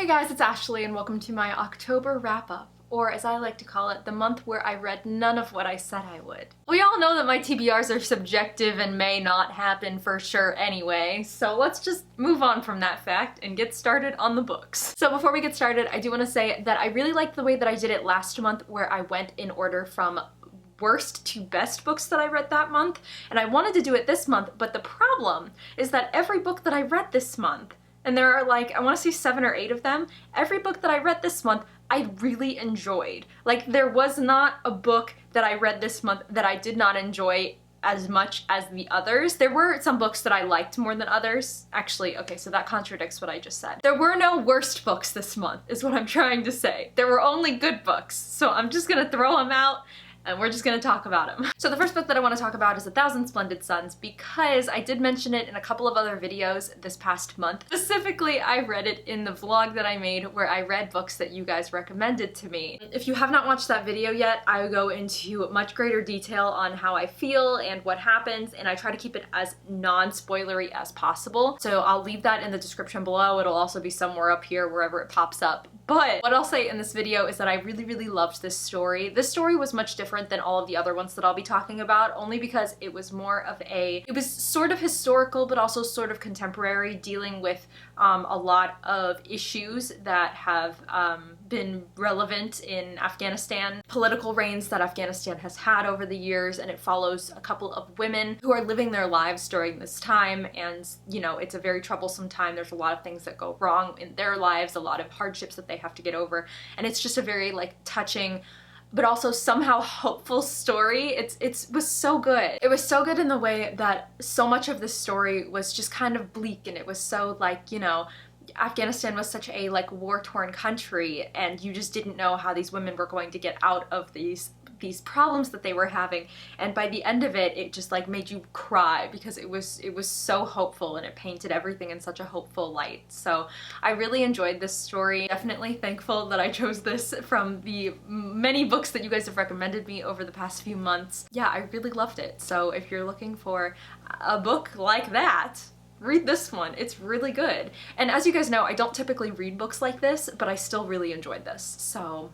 Hey guys, it's Ashley and welcome to my October wrap-up, or as I like to call it, the month where I read none of what I said I would. We all know that my TBRs are subjective and may not happen for sure anyway, so let's just move on from that fact and get started on the books. So before we get started, I do want to say that I really liked the way that I did it last month, where I went in order from worst to best books that I read that month, and I wanted to do it this month, but the problem is that every book that I read this month, and there are like, I want to say 7 or 8 of them, every book that I read this month I really enjoyed. Like, there was not a book that I read this month that I did not enjoy as much as the others. There were some books that I liked more than others. Actually, okay, so that contradicts what I just said. There were no worst books this month, is what I'm trying to say. There were only good books, so I'm just gonna throw them out and we're just gonna talk about them. So the first book that I want to talk about is 1,000 Splendid Suns, because I did mention it in a couple of other videos this past month. Specifically, I read it in the vlog that I made where I read books that you guys recommended to me. If you have not watched that video yet, I go into much greater detail on how I feel and what happens, and I try to keep it as non-spoilery as possible. So I'll leave that in the description below. It'll also be somewhere up here wherever it pops up. But what I'll say in this video is that I really loved this story. This story was much different than all of the other ones that I'll be talking about, only because it was more of it was sort of historical but also sort of contemporary, dealing with a lot of issues that have been relevant in Afghanistan, political reigns that Afghanistan has had over the years, and it follows a couple of women who are living their lives during this time, and you know, it's a very troublesome time. There's a lot of things that go wrong in their lives, a lot of hardships that they have to get over, and it's just a very like touching but also somehow hopeful story. It was so good. It was so good in the way that so much of the story was just kind of bleak, and it was so like, you know, Afghanistan was such a like war-torn country, and you just didn't know how these women were going to get out of these problems that they were having, and by the end of it, it just like made you cry because it was so hopeful, and it painted everything in such a hopeful light. So I really enjoyed this story. Definitely thankful that I chose this from the many books that you guys have recommended me over the past few months. Yeah, I really loved it. So if you're looking for a book like that, read this one. It's really good. And as you guys know, I don't typically read books like this, but I still really enjoyed this. So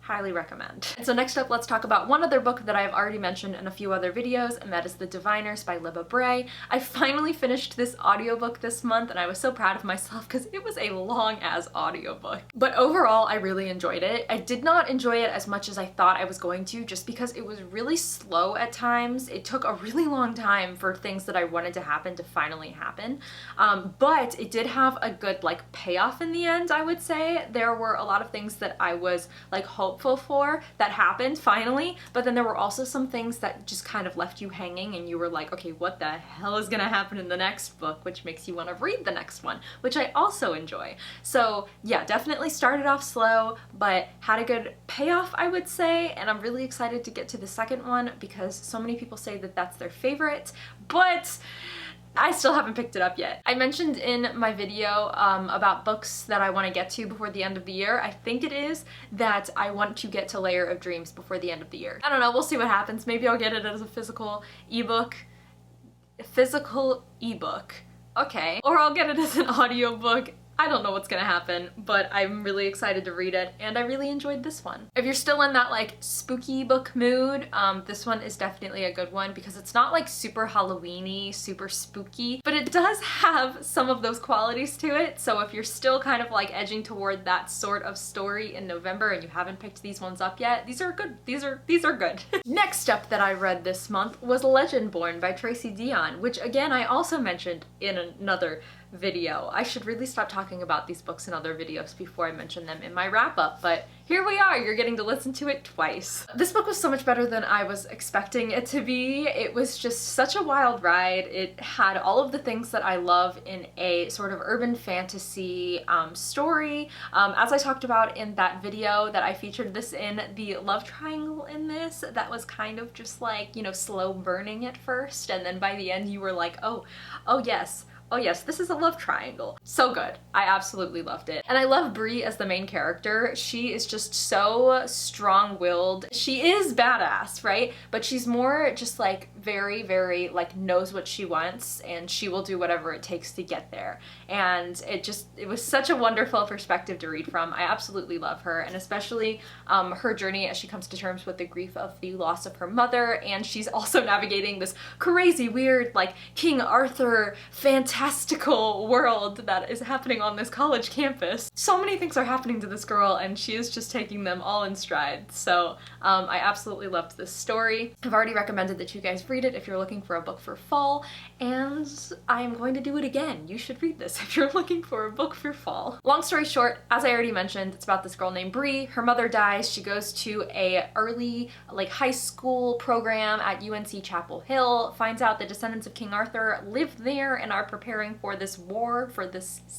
highly recommend. And so next up, let's talk about one other book that I've already mentioned in a few other videos, and that is The Diviners by Libba Bray. I finally finished this audiobook this month, and I was so proud of myself because it was a long-ass audiobook. But overall, I really enjoyed it. I did not enjoy it as much as I thought I was going to, just because it was really slow at times. It took a really long time for things that I wanted to happen to finally happen. But it did have a good like payoff in the end, I would say. There were a lot of things that I was like hopeful for that happened finally, but then there were also some things that just kind of left you hanging, and you were like, okay, what the hell is gonna happen in the next book, which makes you want to read the next one, which I also enjoy. So yeah, definitely started off slow, but had a good payoff, I would say, and I'm really excited to get to the second one because so many people say that that's their favorite, but I still haven't picked it up yet. I mentioned in my video about books that I want to get to before the end of the year, I think it is, that I want to get to Layer of Dreams before the end of the year. I don't know, we'll see what happens. Maybe I'll get it as a physical ebook. Okay. Or I'll get it as an audiobook. I don't know what's gonna happen, but I'm really excited to read it, and I really enjoyed this one. If you're still in that like spooky book mood, this one is definitely a good one because it's not like super Halloween-y, super spooky, but it does have some of those qualities to it. So if you're still kind of like edging toward that sort of story in November and you haven't picked these ones up yet, these are good. These are good. Next up that I read this month was Legendborn by Tracy Deonn, which again I also mentioned in another video. I should really stop talking about these books in other videos before I mention them in my wrap-up, but here we are, you're getting to listen to it twice. This book was so much better than I was expecting it to be. It was just such a wild ride. It had all of the things that I love in a sort of urban fantasy story. As I talked about in that video that I featured this in, the love triangle in this, that was kind of just like, you know, slow burning at first, and then by the end you were like, oh yes, oh yes, this is a love triangle. So good. I absolutely loved it. And I love Bree as the main character. She is just so strong-willed. She is badass, right? But she's more just like very, very like knows what she wants, and she will do whatever it takes to get there. And it was such a wonderful perspective to read from. I absolutely love her, and especially her journey as she comes to terms with the grief of the loss of her mother, and she's also navigating this crazy, weird, like King Arthur fantastical world that is happening on this college campus. So many things are happening to this girl, and she is just taking them all in stride. So I absolutely loved this story. I've already recommended that you guys read it if you're looking for a book for fall, and I am going to do it again. You should read this if you're looking for a book for fall. Long story short, as I already mentioned, it's about this girl named Bree. Her mother dies. She goes to a early like high school program at UNC Chapel Hill, finds out the descendants of King Arthur live there and are preparing for this war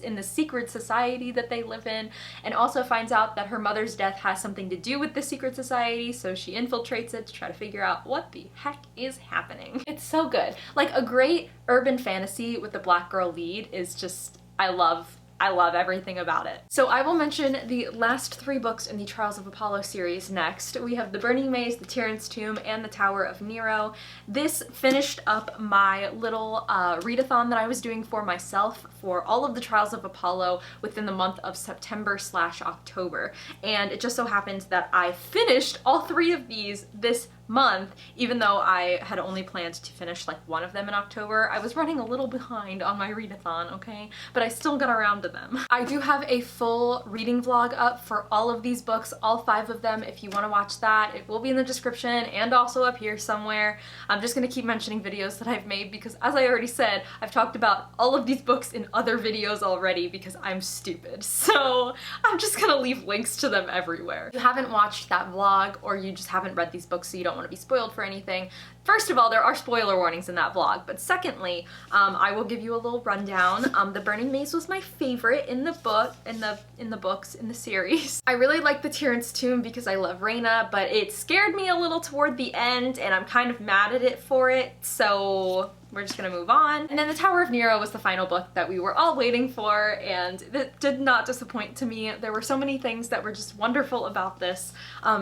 in the secret society that they live in, and also finds out that her mother's death has something to do with the secret society, so she infiltrates it to try to figure out what the heck is happening. It's so good. Like, a great urban fantasy with the black girl lead is just, I love everything about it. So I will mention the last 3 books in the Trials of Apollo series next. We have The Burning Maze, The Tyrant's Tomb, and The Tower of Nero. This finished up my little readathon that I was doing for myself for all of the Trials of Apollo within the month of September/October. And it just so happened that I finished all 3 of these this month, even though I had only planned to finish like one of them in October. I was running a little behind on my readathon, okay? But I still got around to them. I do have a full reading vlog up for all of these books, all 5 of them. If you want to watch that, it will be in the description and also up here somewhere. I'm just gonna keep mentioning videos that I've made because, as I already said, I've talked about all of these books in other videos already because I'm stupid. So I'm just gonna leave links to them everywhere. If you haven't watched that vlog, or you just haven't read these books so you don't want to be spoiled for anything, first of all, there are spoiler warnings in that vlog, but secondly, I will give you a little rundown. The Burning Maze was my favorite in the book, in the series. I really like The Tyrant's Tomb because I love Reyna, but it scared me a little toward the end, and I'm kind of mad at it for it, so we're just gonna move on. And then The Tower of Nero was the final book that we were all waiting for, and it did not disappoint to me. There were so many things that were just wonderful about this,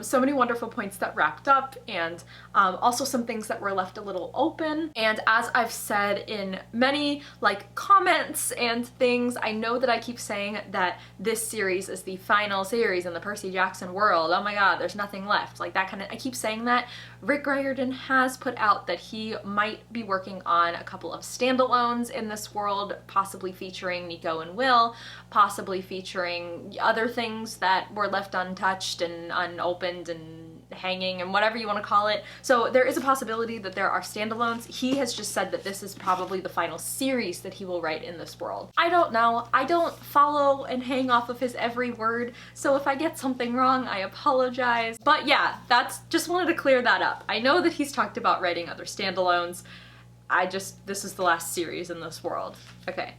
so many wonderful points that wrapped up, and also some things that were left a little open. And as I've said in many like comments and things, I know that I keep saying that this series is the final series in the Percy Jackson world. Oh my god, there's nothing left. Like that kind of, I keep saying that. Rick Riordan has put out that he might be working on a couple of standalones in this world, possibly featuring Nico and Will, possibly featuring other things that were left untouched and unopened and hanging and whatever you want to call it. So there is a possibility that there are standalones. He has just said that this is probably the final series that he will write in this world. I don't know. I don't follow and hang off of his every word, so if I get something wrong, I apologize. But yeah, just wanted to clear that up. I know that he's talked about writing other standalones. This is the last series in this world. Okay.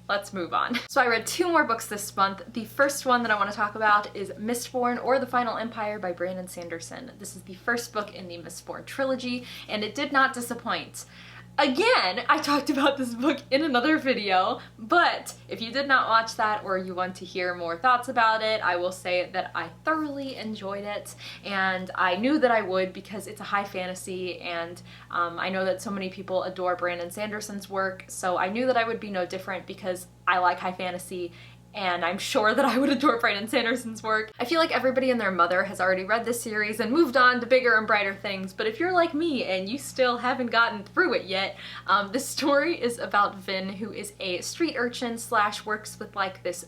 Let's move on. So I read 2 more books this month. The first one that I want to talk about is Mistborn, or The Final Empire by Brandon Sanderson. This is the first book in the Mistborn trilogy, and it did not disappoint. Again, I talked about this book in another video, but if you did not watch that or you want to hear more thoughts about it, I will say that I thoroughly enjoyed it, and I knew that I would because it's a high fantasy, and I know that so many people adore Brandon Sanderson's work, so I knew that I would be no different because I like high fantasy, and I'm sure that I would adore Brandon Sanderson's work. I feel like everybody and their mother has already read this series and moved on to bigger and brighter things, but if you're like me and you still haven't gotten through it yet, this story is about Vin, who is a street urchin / works with like this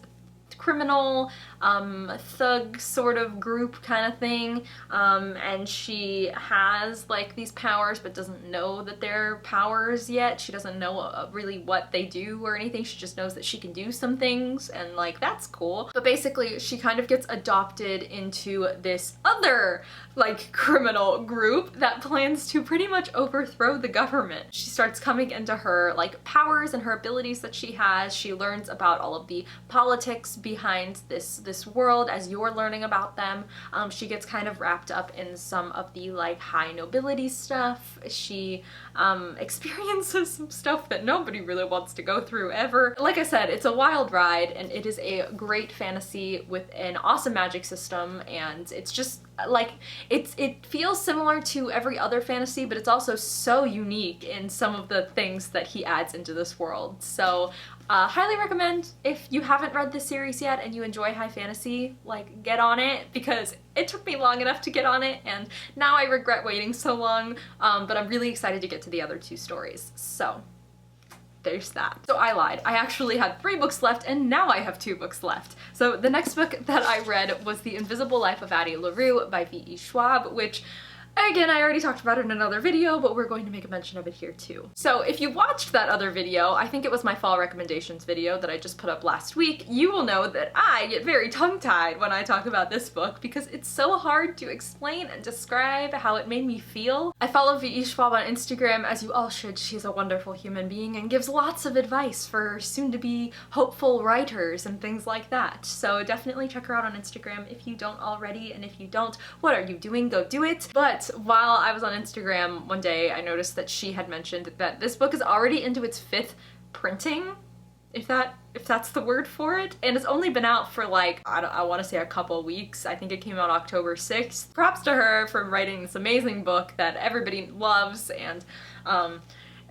criminal thug sort of group kind of thing, and she has like these powers but doesn't know that they're powers yet. She doesn't know really what they do or anything. She just knows that she can do some things, and like that's cool. But basically she kind of gets adopted into this other like criminal group that plans to pretty much overthrow the government. She starts coming into her like powers and her abilities that she has. She learns about all of the politics behind behind this world as you're learning about them. She gets kind of wrapped up in some of the like high nobility stuff. She experiences some stuff that nobody really wants to go through ever. Like I said, it's a wild ride, and it is a great fantasy with an awesome magic system, and it's just like it feels similar to every other fantasy, but it's also so unique in some of the things that he adds into this world. So highly recommend if you haven't read this series yet and you enjoy high fantasy, like get on it, because it took me long enough to get on it and now I regret waiting so long, but I'm really excited to get to the other 2 stories. So there's that. So I lied. I actually had 3 books left and now I have 2 books left. So the next book that I read was The Invisible Life of Addie LaRue by V.E. Schwab, which again, I already talked about it in another video, but we're going to make a mention of it here too. So if you watched that other video, I think it was my fall recommendations video that I just put up last week, you will know that I get very tongue-tied when I talk about this book because it's so hard to explain and describe how it made me feel. I follow V.E. Schwab on Instagram, as you all should. She's a wonderful human being and gives lots of advice for soon-to-be hopeful writers and things like that. So definitely check her out on Instagram if you don't already, and if you don't, what are you doing? Go do it. But while I was on Instagram one day, I noticed that she had mentioned that this book is already into its 5th printing, if that's the word for it, and it's only been out for like, I want to say a couple weeks. I think it came out October 6th. Props to her for writing this amazing book that everybody loves, and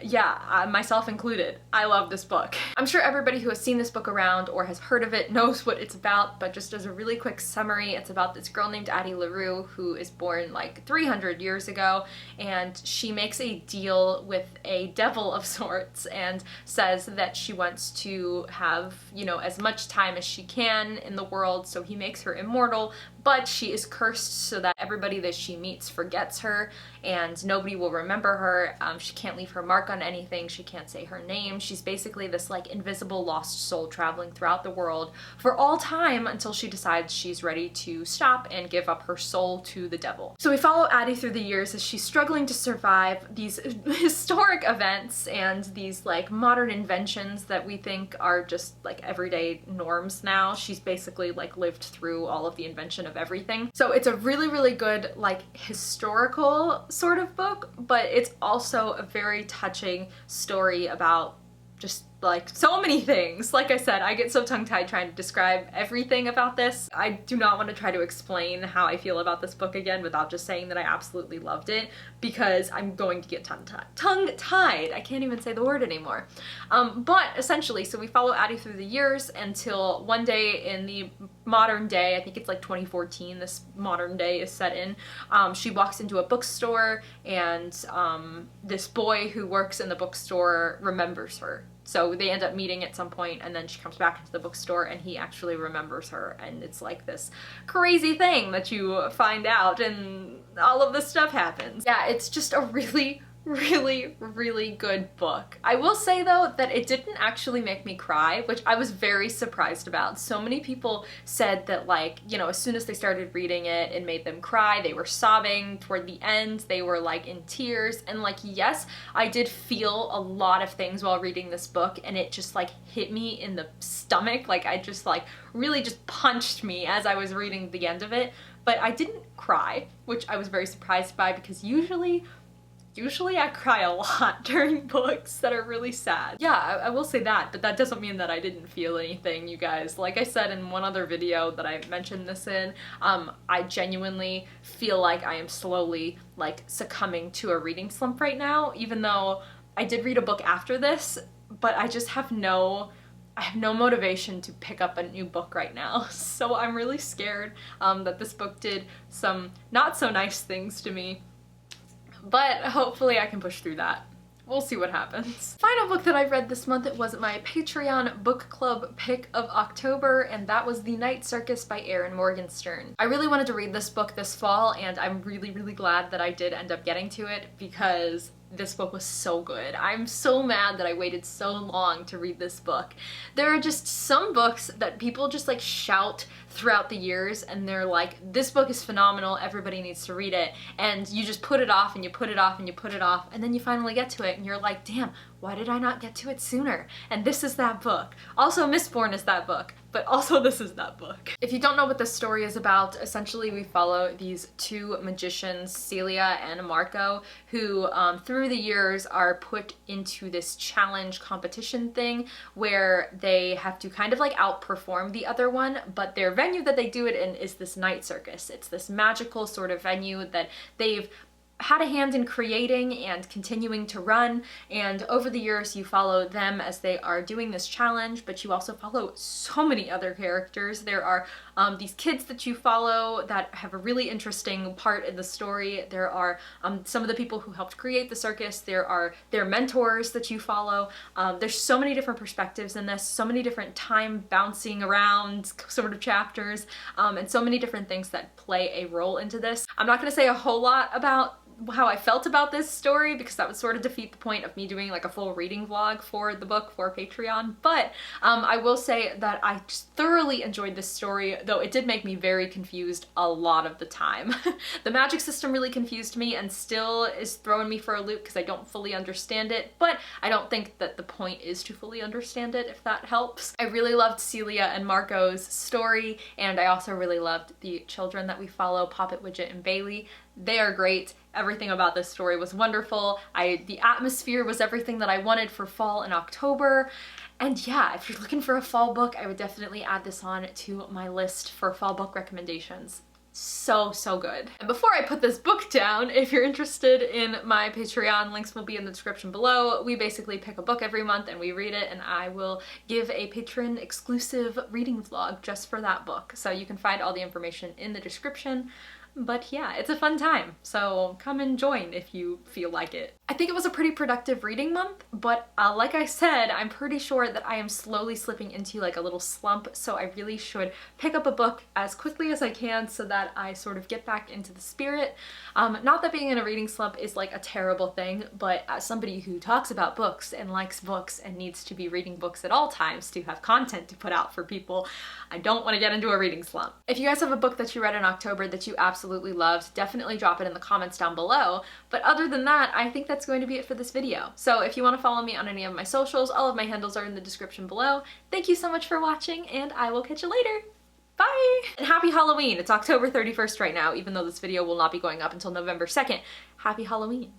yeah, myself included. I love this book. I'm sure everybody who has seen this book around or has heard of it knows what it's about, but just as a really quick summary, it's about this girl named Addie LaRue who is born like 300 years ago, and she makes a deal with a devil of sorts and says that she wants to have, you know, as much time as she can in the world, so he makes her immortal, but she is cursed so that everybody that she meets forgets her and nobody will remember her. She can't leave her mark on anything. She can't say her name. She's basically this like invisible lost soul traveling throughout the world for all time until she decides she's ready to stop and give up her soul to the devil. So we follow Addie through the years as she's struggling to survive these historic events and these like modern inventions that we think are just like everyday norms now. She's basically like lived through all of the invention of everything. So it's a really, really good like historical sort of book, but it's also a very touching story about just like so many things. Like I said, I get so tongue-tied trying to describe everything about this. I do not want to try to explain how I feel about this book again without just saying that I absolutely loved it, because I'm going to get tongue-tied. I can't even say the word anymore. But essentially, so we follow Addie through the years until one day in the modern day, I think it's like 2014, this modern day is set in, she walks into a bookstore and this boy who works in the bookstore remembers her. So they end up meeting at some point, and then she comes back into the bookstore and he actually remembers her, and it's like this crazy thing that you find out and all of this stuff happens. Yeah, it's just a really, really good book. I will say though that it didn't actually make me cry, which I was very surprised about. So many people said that, like, you know, as soon as they started reading it, it made them cry. They were sobbing toward the end. They were like in tears. And like, yes, I did feel a lot of things while reading this book, and it just like hit me in the stomach. Like I just like really just punched me as I was reading the end of it. But I didn't cry, which I was very surprised by, because usually I cry a lot during books that are really sad. Yeah, I will say that, but that doesn't mean that I didn't feel anything, you guys. Like I said in one other video that I mentioned this in, I genuinely feel like I am slowly like succumbing to a reading slump right now, even though I did read a book after this, but I just have I have no motivation to pick up a new book right now. So I'm really scared that this book did some not so nice things to me. But hopefully I can push through that. We'll see what happens. Final book that I read this month, it was my Patreon book club pick of October, and that was The Night Circus by Erin Morgenstern. I really wanted to read this book this fall, and I'm really glad that I did end up getting to it, because this book was so good. I'm so mad that I waited so long to read this book. There are just some books that people just like shout throughout the years, and they're like, this book is phenomenal, everybody needs to read it, and you just put it off and you put it off and you put it off, and then you finally get to it and you're like, damn, why did I not get to it sooner? And this is that book. Also, Mistborn is that book, but also this is that book. If you don't know what this story is about, essentially we follow these two magicians, Celia and Marco, who through the years are put into this challenge competition thing where they have to kind of like outperform the other one, but their venue that they do it in is this Night Circus. It's this magical sort of venue that they've had a hand in creating and continuing to run, and over the years you follow them as they are doing this challenge, but you also follow so many other characters. There are these kids that you follow that have a really interesting part in the story. There are some of the people who helped create the circus. There are their mentors that you follow. There's so many different perspectives in this, so many different time bouncing around sort of chapters, and so many different things that play a role into this. I'm not gonna say a whole lot about how I felt about this story because that would sort of defeat the point of me doing like a full reading vlog for the book for Patreon, but I will say that I just thoroughly enjoyed this story, though it did make me very confused a lot of the time. The magic system really confused me and still is throwing me for a loop because I don't fully understand it, but I don't think that the point is to fully understand it, if that helps. I really loved Celia and Marco's story, and I also really loved the children that we follow, Poppet, Widget, and Bailey. They are great. Everything about this story was wonderful. The atmosphere was everything that I wanted for fall and October. And yeah, if you're looking for a fall book, I would definitely add this on to my list for fall book recommendations. So good. And before I put this book down, if you're interested in my Patreon, links will be in the description below. We basically pick a book every month and we read it, and I will give a patron exclusive reading vlog just for that book. So you can find all the information in the description. But yeah, it's a fun time, so come and join if you feel like it. I think it was a pretty productive reading month, but like I said, I'm pretty sure that I am slowly slipping into like a little slump, so I really should pick up a book as quickly as I can so that I sort of get back into the spirit. Not that being in a reading slump is like a terrible thing, but as somebody who talks about books and likes books and needs to be reading books at all times to have content to put out for people, I don't want to get into a reading slump. If you guys have a book that you read in October that you absolutely loved, definitely drop it in the comments down below. But other than that, I think that's going to be it for this video. So if you want to follow me on any of my socials, all of my handles are in the description below. Thank you so much for watching, and I will catch you later. Bye! And happy Halloween! It's October 31st right now, even though this video will not be going up until November 2nd. Happy Halloween!